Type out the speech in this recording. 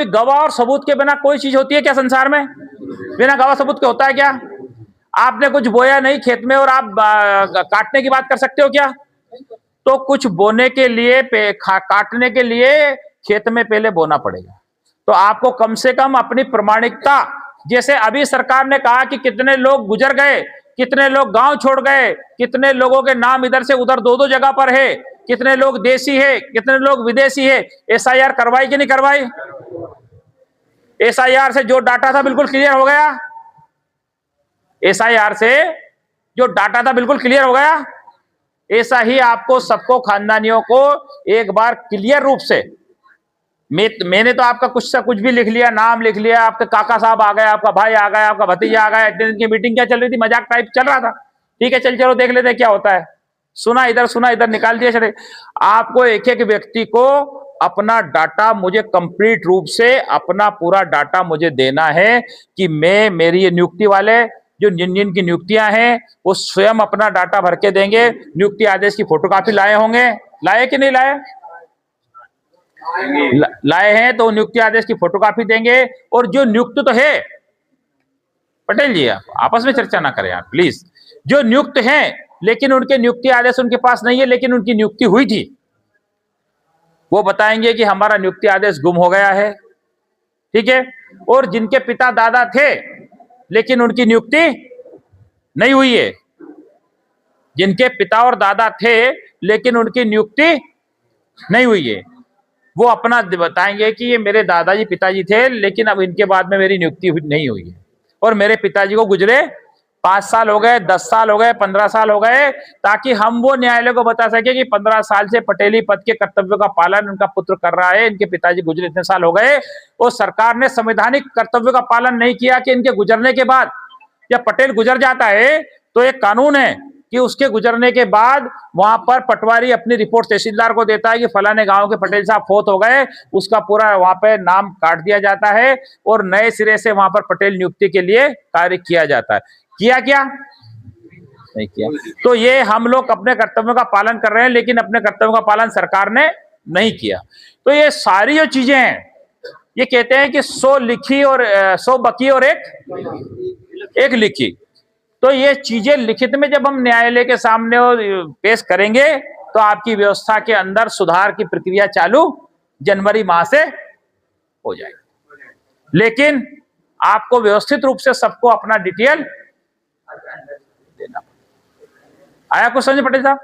गवाह और सबूत के बिना कोई चीज होती है क्या संसार में? बिना गवाह सबूत के होता है क्या? आपने कुछ बोया नहीं खेत में और आप काटने की बात कर सकते हो क्या? तो कुछ बोने के लिए काटने के लिए खेत में पहले बोना पड़ेगा। तो आपको कम से कम अपनी प्रमाणिकता, जैसे अभी सरकार ने कहा कि कितने लोग गुजर गए, कितने लोग गांव छोड़ गए, कितने लोगों के नाम इधर से उधर दो दो जगह पर है, कितने लोग देशी है, कितने लोग विदेशी है, एसआईआर करवाई कि नहीं करवाई? एसआईआर से जो डाटा था बिल्कुल क्लियर हो गया। एसआईआर से जो डाटा था बिल्कुल क्लियर हो गया। ऐसा ही आपको सबको खानदानियों को एक बार क्लियर रूप से, मैंने तो आपका कुछ सा कुछ भी लिख लिया, नाम लिख लिया, आपके काका साहब आ गए, आपका भाई आ गया, आपका भतीजा आ गया, इतने दिन की मीटिंग क्या चल रही थी, मजाक टाइप चल रहा था, ठीक है चलो देख लेते हैं क्या होता है, सुना इधर निकाल दिया चले। आपको एक एक व्यक्ति को अपना डाटा मुझे कंप्लीट रूप से अपना पूरा डाटा मुझे देना है कि मेरी ये नियुक्ति वाले जो जिन की नियुक्तियां हैं वो स्वयं अपना डाटा भर के देंगे। नियुक्ति आदेश की फोटोकॉपी लाए होंगे, लाए कि नहीं लाए? लाए हैं तो नियुक्ति आदेश की फोटोकॉपी देंगे। और जो नियुक्त तो है, पटेल जी आप आपस में चर्चा ना करें आप प्लीज, जो नियुक्त हैं लेकिन उनके नियुक्ति आदेश उनके पास नहीं है लेकिन उनकी नियुक्ति हुई थी, वो बताएंगे कि हमारा नियुक्ति आदेश गुम हो गया है, ठीक है। और जिनके पिता दादा थे लेकिन उनकी नियुक्ति नहीं हुई है, जिनके पिता और दादा थे लेकिन उनकी नियुक्ति नहीं हुई है, वो अपना बताएंगे कि ये मेरे दादाजी पिताजी थे लेकिन अब इनके बाद में मेरी नियुक्ति नहीं हुई है और मेरे पिताजी को गुजरे 5 साल हो गए, 10 साल हो गए, 15 साल हो गए, ताकि हम वो न्यायालय को बता सके कि 15 साल से पटेली पद के कर्तव्यों का पालन उनका पुत्र कर रहा है, इनके पिताजी गुजरे इतने साल हो गए और सरकार ने संवैधानिक कर्तव्यों का पालन नहीं किया कि इनके गुजरने के बाद, जब पटेल गुजर जाता है तो एक कानून है कि उसके गुजरने के बाद वहां पर पटवारी अपनी रिपोर्ट तहसीलदार को देता है कि फलाने गांव के पटेल साहब फौत हो गए, उसका पूरा वहां पे नाम काट दिया जाता है और नए सिरे से वहां पर पटेल नियुक्ति के लिए कार्य किया जाता है। किया क्या? नहीं किया। तो ये हम लोग अपने कर्तव्यों का पालन कर रहे हैं लेकिन अपने कर्तव्यों का पालन सरकार ने नहीं किया। तो ये सारी जो चीजें हैं, ये कहते हैं कि 100 लिखी और 100 बकी और एक लिखी। तो ये चीजें लिखित में जब हम न्यायालय के सामने पेश करेंगे तो आपकी व्यवस्था के अंदर सुधार की प्रक्रिया चालू जनवरी माह से हो जाएगी। लेकिन आपको व्यवस्थित रूप से सबको अपना डिटेल देना। आया कुछ समझ पटेल साहब?